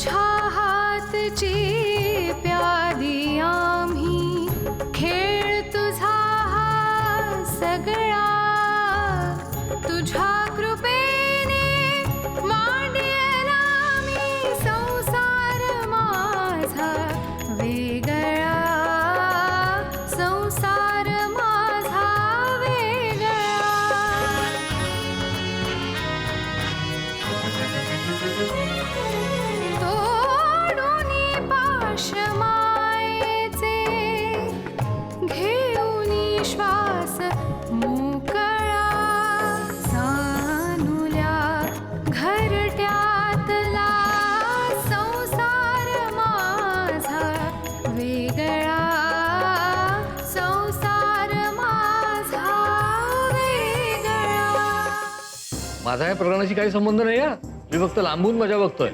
तुझ्या हातची प्यादी आम्ही खेळ तुझा हा सगळा तुझ्या कृपेने मांडलेला मी संसार माझा वेगळा संसार माझा वेगळा तोडून पाश मायेचे घेऊन श्वास मोकळा सानुल्या घरट्यातला संसार माझा वेगळा संसार माझा वेगळा. माझा या प्रकरणाशी काही संबंध नाही हा. मी फक्त लांबून मजा बघतोय.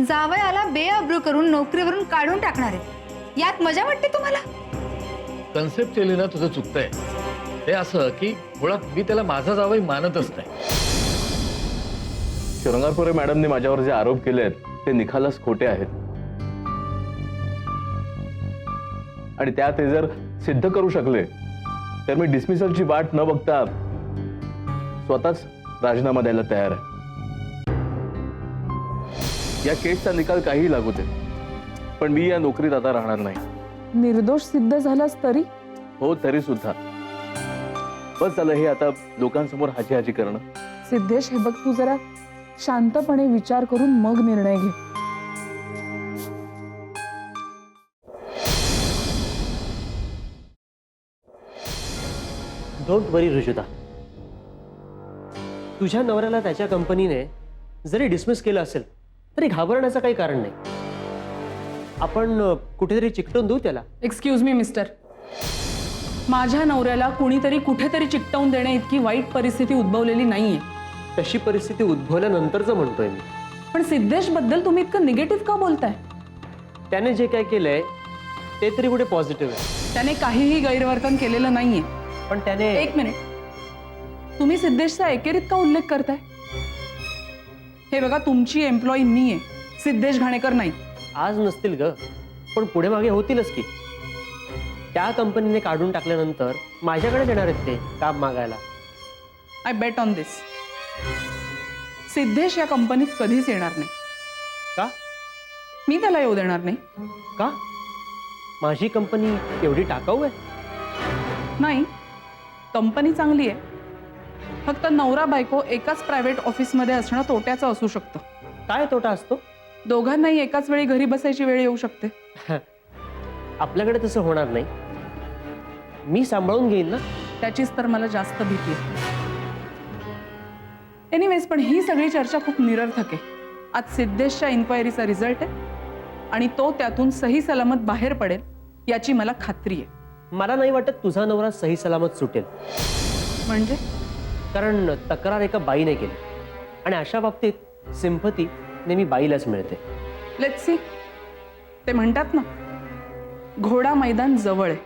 जावयाला बेअब्रू करून नोकरीवरून काढून टाकणार आहे यात मजा वाटते तुम्हाला? कन्सेप्च्युअली ना तुझं चुकतंय. हे असं की मुळात मी त्याला माझा जावई मानतच नाही. शृंगारपुरे मॅडमने माझ्यावर जे आरोप केले आहेत ते निखालस खोटे आहेत आणि त्यात ते जर सिद्ध करू शकले तर मी डिसमिसलची वाट न बघता स्वतःच राजीनामा द्यायला तयार आहे. या केसचा निकाल काही लागू दे पण मी या नोकरीत आता राहणार नाही. निर्दोष सिद्ध झालास तरी? हो तरी सुद्धा बस झालं हे आता लोकांसमोर हाजी हाजी करणं. सिद्धेश हे बघ तू जरा शांतपणे विचार करून मग निर्णय घे. डोंट वरी रुजुता. तुझ्या नवऱ्याला त्याच्या कंपनीने जरी डिसमिस केलं असेल तरी घाबरण्याचं काही कारण नाही. आपण कुठेतरी चिकटून देऊ त्याला. एक्सक्यूज मी मिस्टर, माझ्या नवऱ्याला कुणीतरी कुठेतरी चिकटवून देण्या इतकी वाईट परिस्थिती उद्भवलेली नाहीये. तशी परिस्थिती उद्भवल्यानंतरच म्हणतोय मी. पण सिद्धेश बद्दल तुम्ही इतकं निगेटिव्ह का बोलताय? त्याने जे काय केलंय ते तरी कुठे पॉझिटिव्ह आहे. त्याने काहीही गैरवर्तन केलेलं नाहीये. पण त्याने एक मिनिट, तुम्ही सिद्धेशचा एकेरीत का उल्लेख करताय? हे बघा, तुमची एम्प्लॉई मी आहे, सिद्धेश घाणेकर नाही. आज नसतील ग पण पुढे मागे होतीलच की. त्या कंपनीने काढून टाकल्यानंतर माझ्याकडे येणार आहेत ते काम मागायला. आय बेट ऑन दिस. सिद्धेश या कंपनीत कधीच येणार नाही. का? मी त्याला येऊ देणार नाही. का? माझी कंपनी एवढी टाकाऊ आहे? नाही, कंपनी चांगली आहे. फक्त नवरा बायको एकाच प्रायव्हेट ऑफिसमध्ये असणं तोट्याचं असू शकतं. काय तोटा असतो? दोघांनाही एकाच वेळी घरी बसायची वेळ येऊ शकते. आपल्याकडे तसं होणार नाही. मी सांभाळून घेईन ना. त्याचीच तर मला जास्त भीती आहे. एनिवेज, पण ही सगळी चर्चा खूप निरर्थक आहे. आज सिद्धेशच्या इन्क्वायरीचा रिझल्ट आहे आणि तो त्यातून सही सलामत बाहेर पडेल याची मला खात्री आहे. मला नाही वाटत तुझा नवरा सही सलामत सुटेल. म्हणजे? कारण तक्रार एका बाईने केली आणि अशा बाबतीत सिंपती नेहमी बाईलाच मिळते. Let's see. ते म्हणतात ना, घोडा मैदान जवळ आहे.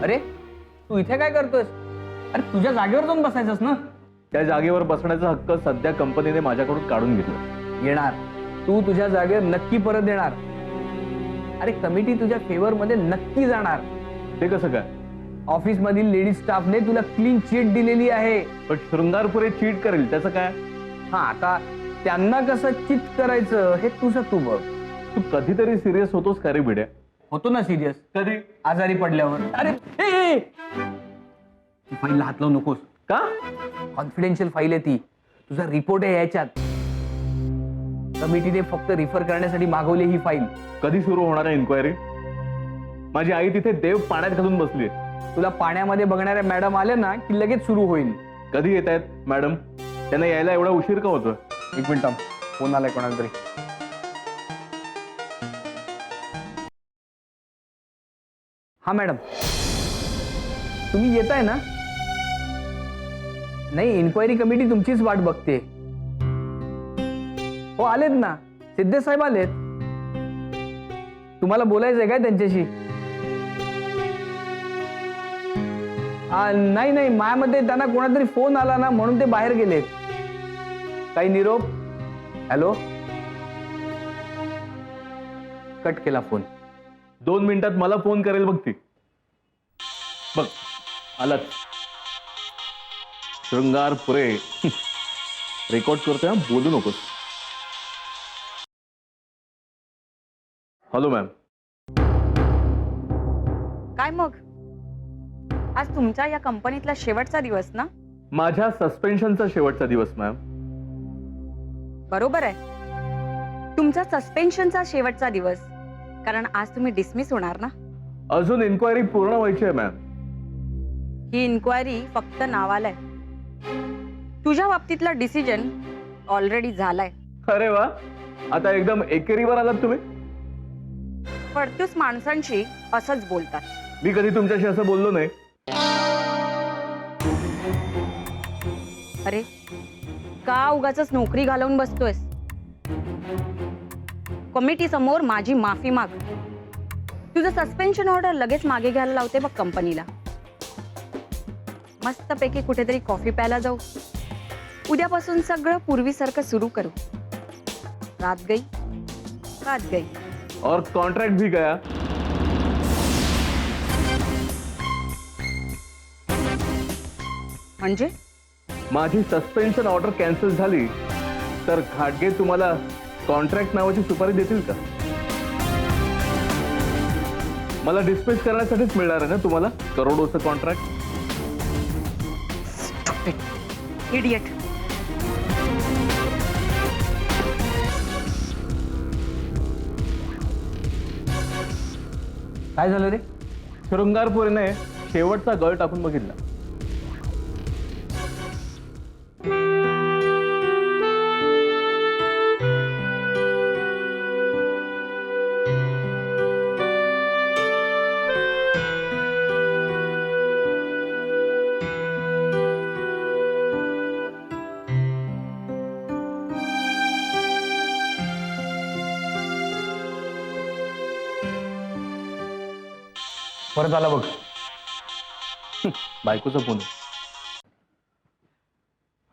अरे तू इथे काय करतोयस? अरे तुझ्या जागेवर जाऊन बसायचंस ना. त्या जागेवर बसण्याचा हक्क सध्या कंपनीने माझ्याकडून काढून घेतला. येणार, तू तुझ्या जागेवर नक्की परत येणार. अरे कमिटी तुझ्या फेवर मध्ये नक्की जाणार. ते कसं काय? ऑफिस मधील लेडीज स्टाफने तुला क्लीन चिट दिलेली आहे. पण शृंगारपुरे चीट करेल त्याचं काय? हा, आता त्यांना कसं चिट करायचं हे तुझं तू बघ. तू कधीतरी सिरियस होतोस का रे भिड्या? होतो ना सिरियस. कधी? आजारी पडल्यावर. अरे ए, ती फाईल हात लावू नकोस. का? कॉन्फिडेन्शियल फाईल आहे ती. तुझा रिपोर्ट आहे याच्यात. कमिटीने फक्त रिफर करण्यासाठी मागवली ही फाईल. कधी सुरू होणार आहे इन्क्वायरी? माझी आई तिथे देव पाण्यात घालून बसली. तुला पाण्यामध्ये बघणाऱ्या मॅडम आल्या ना की लगेच सुरू होईल. कधी येत आहेत मॅडम? त्यांना यायला एवढा उशीर का होतोय? एक मिनिट, फोन आलाय कोणाला तरी. हा मॅडम, तुम्ही येताय ना? नाही, इन्क्वायरी कमिटी तुमचीच वाट बघते. हो आलेत ना, सिद्धेश साहेब आलेत. तुम्हाला बोलायचंय काय त्यांच्याशी? नाही नाही, मायामध्ये त्यांना कोणातरी फोन आला ना, म्हणून ते बाहेर गेलेत. काही निरोप? हॅलो. कट केला फोन. 2 मिनिटात मला फोन करेल बघ ती. बघ आलात. शृंगारपुरे. रेकॉर्ड करतोय हा, बोलू नकोस. Hello ma'am. काय मग आज तुमच्या या कंपनीतला शेवटचा दिवस ना? माझ्या सस्पेन्शनचा शेवटचा दिवस मॅम. बरोबर आहे, तुमचा सस्पेन्शनचा शेवटचा दिवस, कारण आज तुम्ही डिसमिस होणार ना. अजून इन्क्वायरी पूर्ण व्हायची आहे मॅम. ही इन्क्वायरी फक्त नावाला आहे. तुझ्या बाबतीतला डिसिजन ऑलरेडी झालाय. अरे वा, आता एकदम एकेरीवर आलात तुम्ही. पडतूस माणसांशी असंच बोलतात. मी कधी तुमच्याशी असं बोललो नाही. अरे का उगाचच नोकरी घालवून बसतोयस? कमिटी समोर माझी माफी माग. तुझं सस्पेन्शन ऑर्डर लगेच मागे घ्यायला लावते बघ कंपनीला. मस्तपैकी कुठेतरी कॉफी प्यायला जाऊ. उद्यापासून सगळं पूर्वीसारखं सुरू करू. रात गई रात गई. और कॉन्ट्रैक्ट भी गया. म्हणजे माझी सस्पेन्शन ऑर्डर कॅन्सल झाली तर घाटगे तुम्हाला कॉन्ट्रॅक्ट नावाची सुपारी देतील का? मला डिस्मिस करण्यासाठीच मिळणार आहे ना तुम्हाला करोडोचं कॉन्ट्रॅक्ट. इडियट. काय झालं रे? शृंगारपुरीने शेवटचा गळ टाकून बघितला. परत आला बघ. बायकोचा फोन.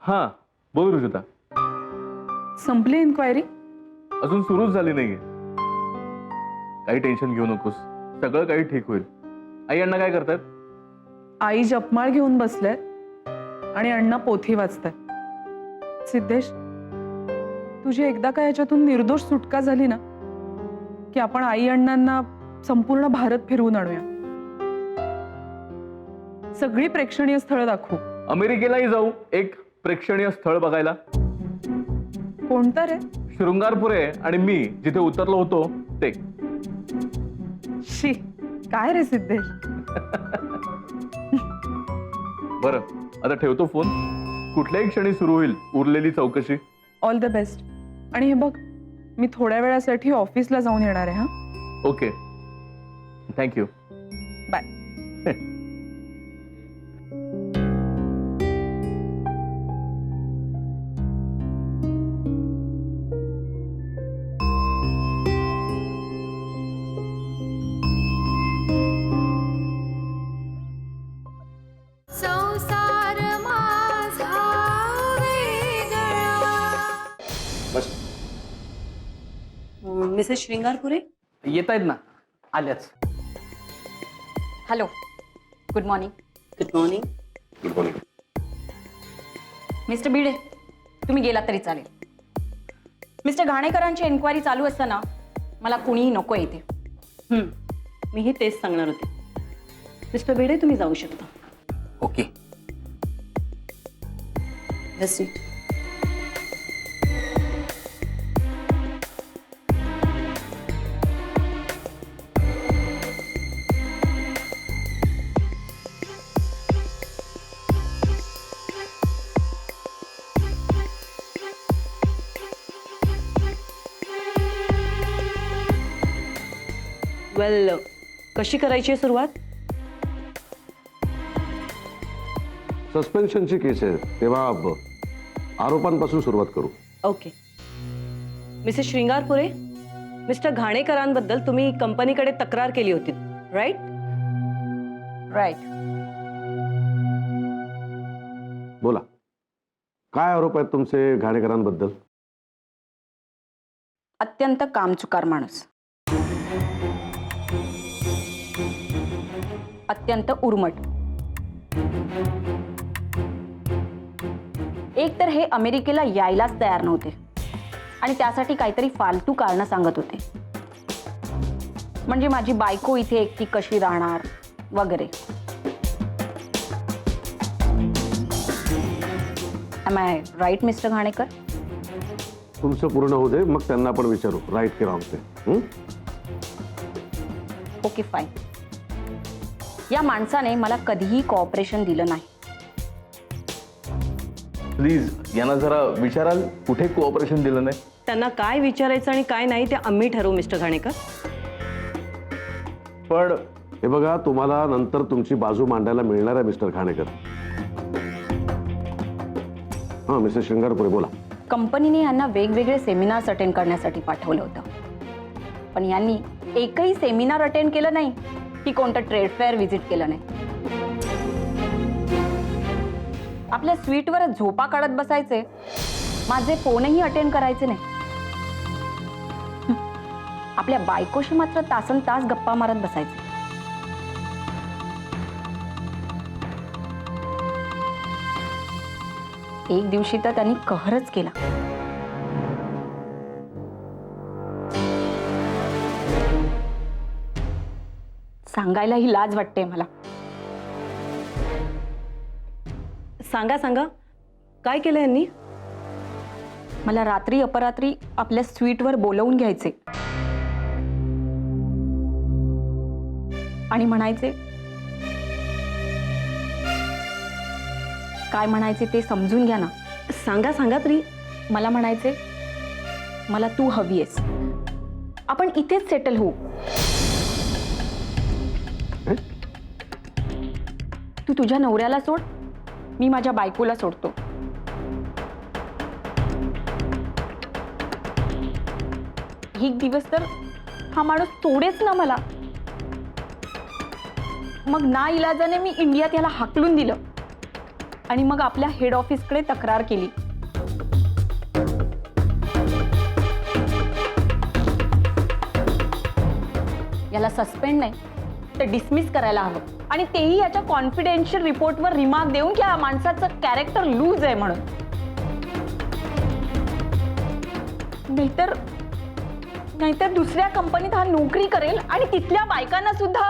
हा बोल रुजुता. संपली इन्क्वायरी? अजून सुरूच झाली नाहीये. काही टेन्शन घेऊ नकोस, सगळं काही ठीक होईल. आई अण्णा काय करतात? आई जपमाळ घेऊन बसल्यात आणि अण्णा पोथी वाचतात. सिद्धेश, तुझी एकदा का याच्यातून निर्दोष सुटका झाली ना की आपण आई अण्णांना संपूर्ण भारत फिरवून आणूया. सगळी प्रेक्षणीय स्थळं दाखवू. अमेरिकेलाही जाऊ एक प्रेक्षणीय स्थळ बघायला. कोणतं रे? शृंगारपुरे आणि मी जिथे उतरलो होतो ते. शी, काय रे सिद्धेश. बरं आता ठेवतो फोन. कुठल्याही क्षणी सुरू होईल उरलेली चौकशी. All the best. आणि हे बघ, मी थोड्या वेळासाठी ऑफिसला जाऊन येणार आहे. हा, ओके, थँक्यू. बाय. संसार माझा वेगळा. मिसेस श्रृंगारपुरे. येत आहेत ना, आल्याच. Hello, good morning. Good morning. Good morning. Mister Bhide, तुम्ही गेलात तरी चालेल. मिस्टर घाणेकरांची एन्क्वायरी चालू असताना मला कुणीही नको येते. मीही तेच सांगणार होते. मिस्टर बेडे, तुम्ही जाऊ शकता. ओके. जसी. वेल, कशी करायची आहे सुरुवात? सस्पेन्शनची केस आहे तेव्हा आरोपांपासून सुरुवात करू. ओके. मिसेस श्रृंगारपुरे, मिस्टर घाणेकरांबद्दल तुम्ही कंपनीकडे तक्रार केली होती, राईट? राईट. बोला, काय आरोप आहेत तुमचे घाणेकरांबद्दल? अत्यंत कामचुकार माणूस, अत्यंत उर्मट. एक तर हे अमेरिकेला यायलाच तयार नव्हते आणि त्यासाठी काहीतरी फालतू कारण सांगत होते, म्हणजे माझी बायको इथे एकटी कशी राहणार वगैरे. Am I right mister Ghanekar? तुमचं पूर्ण होऊ दे, मग त्यांना पण विचारू राईट की रॉंग ते. Okay fine. या माणसाने मला कधीही कॉपरेशन दिलं नाही. प्लीज यांना जरा विचाराल कुठे कोऑपरेशन दिलं नाही. त्यांना काय विचारायचं आणि काय नाही ते आम्ही ठरवू मिस्टर घाणेकर. पण हे बघा, तुम्हाला नंतर तुमची बाजू मांडायला मिळणार आहे मिस्टर घाणेकर. हां मिस्टर शृंगारपुरे बोला. कंपनीने यांना वेगवेगळे सेमिनार्स अटेंड करण्यासाठी पाठवलं होतं, पण यांनी एकही सेमिनार अटेंड केलं नाही की कोणतं ट्रेड फेअर व्हिजिट केलं नाही. आपल्या स्वीटवर झोपा काढत बसायचे, माझे फोनही अटेंड करायचे नाही. आपल्या बायकोशी मात्र तासन तास गप्पा मारत बसायचे. एक दिवशी तर त्यांनी कहरच केला. सांगायलाही लाज वाटते मला. सांगा सांगा, काय केलं यांनी? मला रात्री अपरात्री आपल्या स्वीटवर बोलवून घ्यायचे आणि म्हणायचे, काय म्हणायचे ते समजून घ्या ना. सांगा सांगा तरी. मला म्हणायचे, मला तू हवी आहेस, आपण इथेच सेटल होऊ. तू तुझ्या नवऱ्याला सोड, मी माझ्या बायकोला सोडतो. एक दिवस तर हा माणूस सोडेच ना मला. मग ना इलाजाने मी इंडियात याला हाकलून दिलं आणि मग आपल्या हेड ऑफिसकडे तक्रार केली. याला सस्पेंड नाही तर डिसमिस करायला हवं, आणि तेही याच्या कॉन्फिडेन्शियल रिपोर्टवर रिमार्क देऊन की या माणसाचं कॅरेक्टर लूज आहे म्हणून. नाहीतर दुसऱ्या कंपनीत हा नोकरी करेल आणि तिथल्या बायकांना सुद्धा.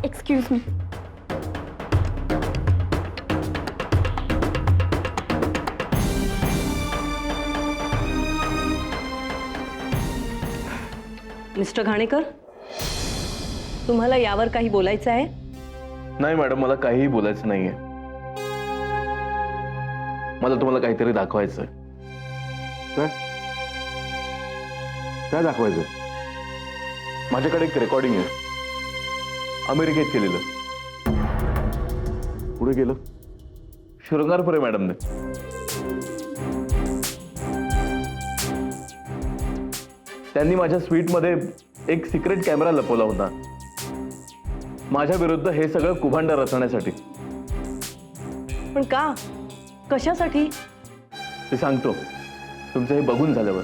Excuse me. मिस्टर घाणेकर, तुम्हाला यावर काही बोलायचं आहे? नाही मॅडम, मला काहीही बोलायचं नाहीये. मला तुम्हाला काहीतरी दाखवायचंय. काय काय दाखवायचं? माझ्याकडे एक रेकॉर्डिंग आहे, अमेरिकेत केलेलं. पुढे गेलं? शृंगारपुरे मॅडमने. त्यांनी माझ्या स्वीटमध्ये एक सिक्रेट कॅमेरा लपवला होता, माझ्या विरुद्ध हे सगळं कुभांड रचण्यासाठी. पण का, कशासाठी? ते सांगतो तुमचं हे बघून झाल्यावर.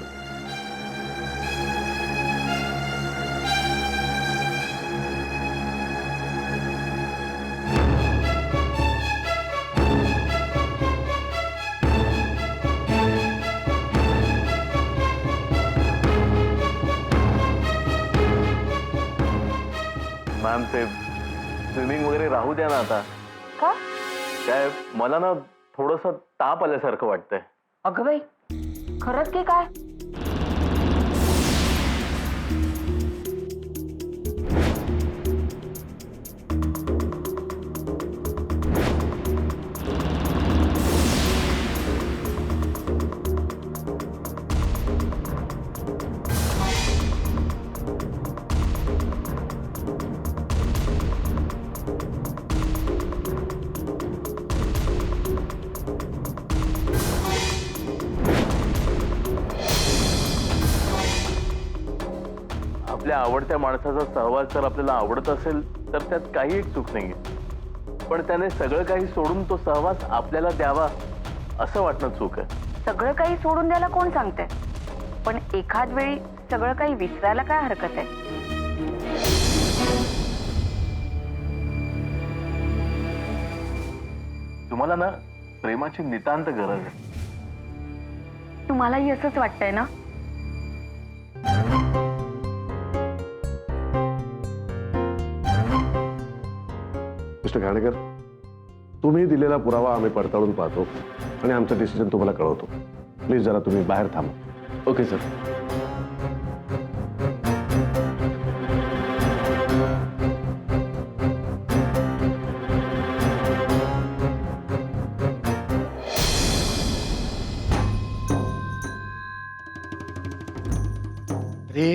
मॅम, ते स्विमिंग वगैरे राहू द्या ना आता. का? काय, मला ना थोडंसं ताप आल्यासारखं वाटतंय. अगं बाई, खरंच की काय? आपल्या आवडत्या माणसाचा सहवास जर आपल्याला आवडत असेल तर त्यात काही एक चूक नाहीये, पण त्याने सगळं काही सोडून तो सहवास आपल्याला द्यावा असं वाटणं चूक आहे. सगळं काही सोडून द्यायला कोण सांगते, पण एखाद वेळी सगळं काही विसरायला काय हरकत आहे. तुम्हाला ना प्रेमाची नितांत गरज आहे. तुम्हालाही असंच वाटतंय ना? मिस्टर घाणेकर, तुम्ही दिलेला पुरावा आम्ही पडताळून पाहतो आणि आमचं डिसिजन तुम्हाला कळवतो. प्लीज जरा तुम्ही बाहेर थांबा. Okay sir. अरे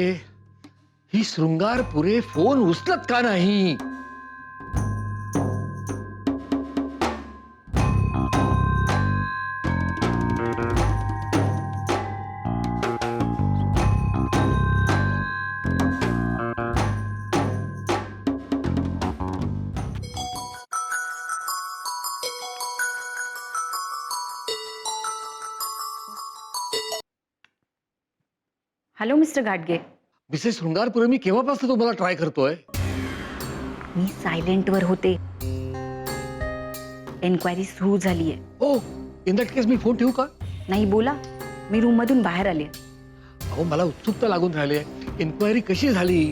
ही शृंगार पुरे फोन उचलत का नाही? हॅलो मिस्टर घाटगे. मिसेस शृंगारपुरे, मी केव्हापासून तुम्हाला ट्राय करतोय. मी सायलेंटवर होते. एन्क्वायरी सुरू झालीये. ओ, इन दॅट केस मी फोन ठेवू का? नाही, बोला. मी रूम मधून बाहेर आले. अहो, मला उत्सुकता लागून राहिली आहे. इन्क्वायरी कशी झाली?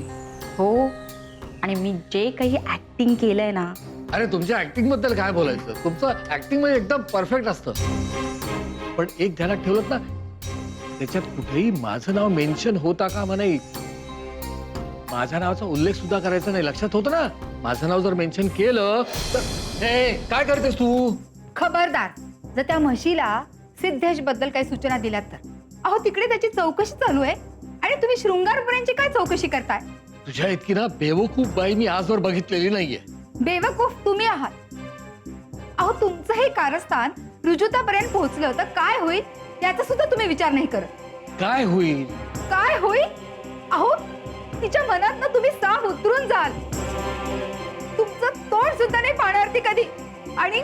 हो, आणि मी जे काही ऍक्टिंग केलंय ना. अरे तुमच्या ऍक्टिंग बद्दल काय बोलायचं, तुमचं ऍक्टिंग म्हणजे एकदम परफेक्ट असतं. पण एक ध्यानात ठेवलं ना, त्याच्यात कुठेही माझं नाव मेन्शन होता का नाही. माझ्या नावाचा उल्लेख सुद्धा करायचा नाही, लक्षात होतं ना. माझं नाव जर मेन्शन केलं तर हे काय करतेस तू? खबरदार, जर त्या म्हशीला सिद्धेश बद्दल काही सूचना दिल्यात तर. अहो, तिकडे त्याची चौकशी चालू आहे आणि तुम्ही शृंगारपुऱ्यांची काय चौकशी करताय? तुझ्या इतकी ना बेवकूफ बाई मी आजवर बघितलेली नाहीये. बेवकूफ तुम्ही आहात. अहो, तुमचं हे कारस्थान रुजुतापर्यंत पोहोचलं तर काय होईल याचा सुद्धा तुम्ही विचार नाही करत. काय होईल? काय होईल? अहो, तिच्या मनात ना तुम्ही साफ उतरून जाल. तुमचं तोंड सुद्धा नाही पाहणार ती कधी. आणि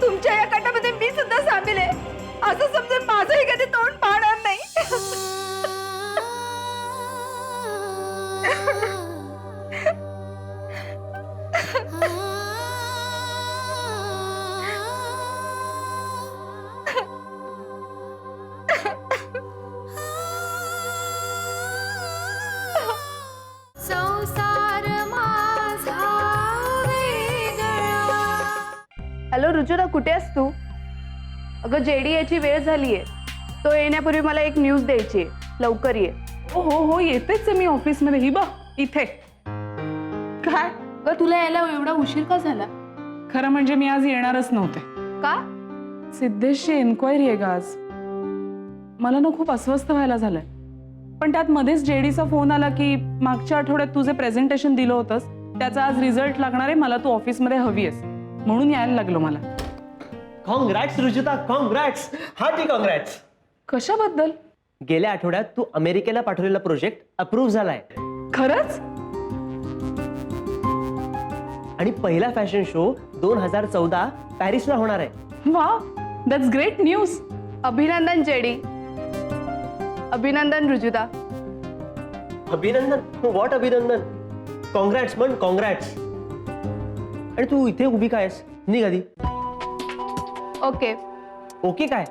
तुमच्या या कटामध्ये मी सुद्धा सामील आहे असं समजून माझंही कधी तोंड पाहणार नाही. संसार माझा वेगळा. हॅलो रुजुरा, कुठे आहेस तू? अगं, जेडी याची वेळ झालीये. तो येण्यापूर्वी मला एक न्यूज द्यायची आहे. लवकर ये. हो हो हो, येतेच आहे मी ऑफिसमध्ये. ही बघ इथे. काय अगं, तुला यायला एवढा उशीर का झाला? खरं म्हणजे मी आज येणारच नव्हते. का? सिद्धेशची एन्क्वायरी आहे का आज. मला ना खूप अस्वस्थ व्हायला झालंय. पण त्यात मध्येच जेडीचा फोन आला की मागच्या आठवड्यात तुझे प्रेझेंटेशन दिलं होतंस त्याचा आज रिझल्ट लागणार आहे, मला तू ऑफिसमध्ये हवी आहेस, म्हणून यायला लागलो मला. Congrats Rujuta, congrats. Hearty congrats. कशाबद्दल? गेल्या आठवड्यात तू अमेरिकेला पाठवलेला प्रोजेक्ट अप्रूव्ह झालाय. खरंच? आणि पहिला फॅशन शो 2014 पॅरिसला होणार आहे. वा, दॅट्स ग्रेट न्यूज. अभिनंदन जेडी. अभिनंदन रुजुता. अभिनंदन? व्हॉट अभिनंदन? कॉंग्रॅट्स म्हण, कॉंग्रॅट्स. आणि तू इथे उभी काय आहेस? निघ आधी. ओके. ओके काय?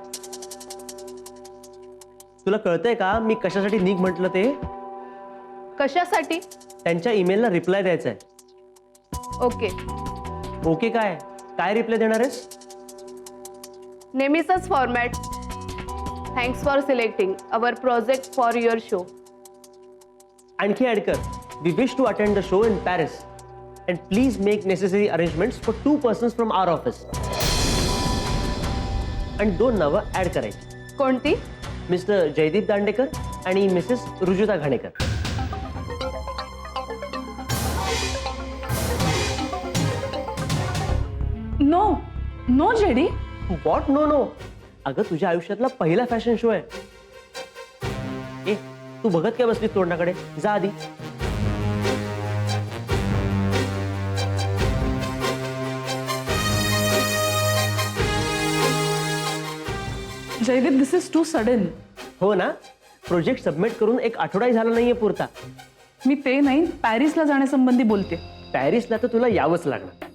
तुला कळतंय का मी कशासाठी निघ म्हटलं ते? कशासाठी? त्यांच्या ईमेलला रिप्लाय द्यायचा आहे. ओके. ओके काय? काय रिप्लाय देणार आहेस? नेहमीचाच format. Thanks for selecting our project for your show. आणखी ऍड कर, we wish to attend the show in Paris and please make necessary arrangements for 2 persons from our office. आणि 2 नावं add करायची. कोणती? मिस्टर जयदीप दांडेकर आणि Mrs Rujuta Ghanekar. No no JD. What no no? अगं, तुझ्या आयुष्यातला पहिला फॅशन शो आहे. ए, तू बघत काय बसलीस तोंडाकडे? जा आधी. जयदीप, दिस इज टू सडन. हो ना, प्रोजेक्ट सबमिट करून एक आठवडाही झाला नाहीये पुरता. मी ते नाही, पॅरिसला जाण्यासंबंधी बोलते. पॅरिसला तर तुला यावंच लागणार.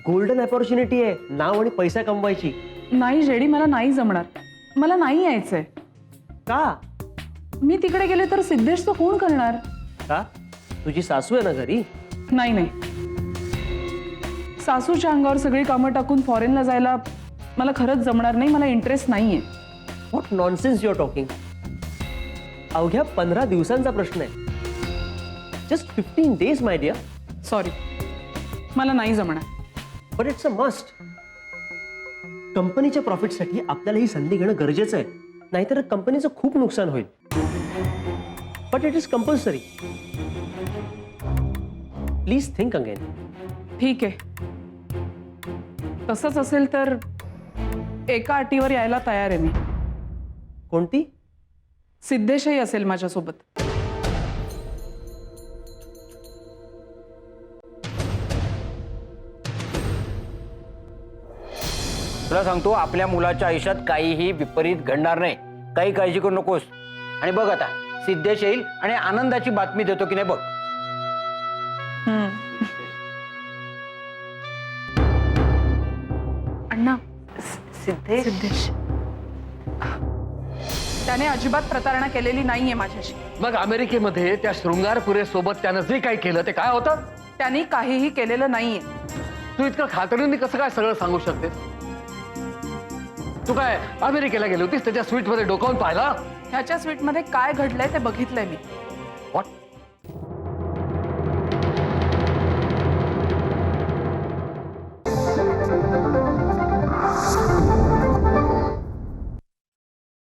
गोल्डन अपॉर्च्युनिटी आहे नाव आणि पैसा कमवायची. नाही जेडी, मला नाही जमणार. मला नाही यायचंय. का? मी तिकडे गेले तर सिद्धेशचं कोण करणार? का? तुझी सासू आहे ना घरी. नाही नाही, सासूच्या अंगावर सगळी कामं टाकून फॉरेनला जायला मला खरंच जमणार नाही. मला इंटरेस्ट नाहीये. What nonsense your talking. अवघ्या 15 दिवसांचा प्रश्न आहे. Just 15 days my dear. Sorry, मला नाही जमणार. But it's a must. कंपनीच्या प्रॉफिटसाठी आपल्याला ही संधी घेणं गरजेचं आहे, नाहीतर कंपनीचं खूप नुकसान होईल. But it is compulsory. Please think again. ठीक आहे, तसंच असेल तर एका अटीवर यायला तयार आहे मी. कोणती? सिद्धेशही असेल माझ्यासोबत. तुला सांगतो, आपल्या मुलाच्या आयुष्यात काहीही विपरीत घडणार नाही. काही काळजी करू नकोस. आणि बघ आता सिद्धेश येईल आणि आनंदाची बातमी देतो की नाही बघ. अण्णा, सिद्धेश त्याने अजिबात प्रतारणा केलेली नाहीये माझ्याशी. मग अमेरिकेमध्ये त्या शृंगारपुरे सोबत त्यानं जे काही केलं ते काय होतं? त्यांनी काहीही केलेलं नाहीये. तू इतकं खात्रीने कसं काय सगळं सांगू शकतेस? तू काय अमेरिकेला गेली होतीस, त्याच्या स्वीट मध्ये डोकावून पाहिला? ह्याच्या स्वीटमध्ये काय घडलंय ते बघितलंय मी. व्हॉट?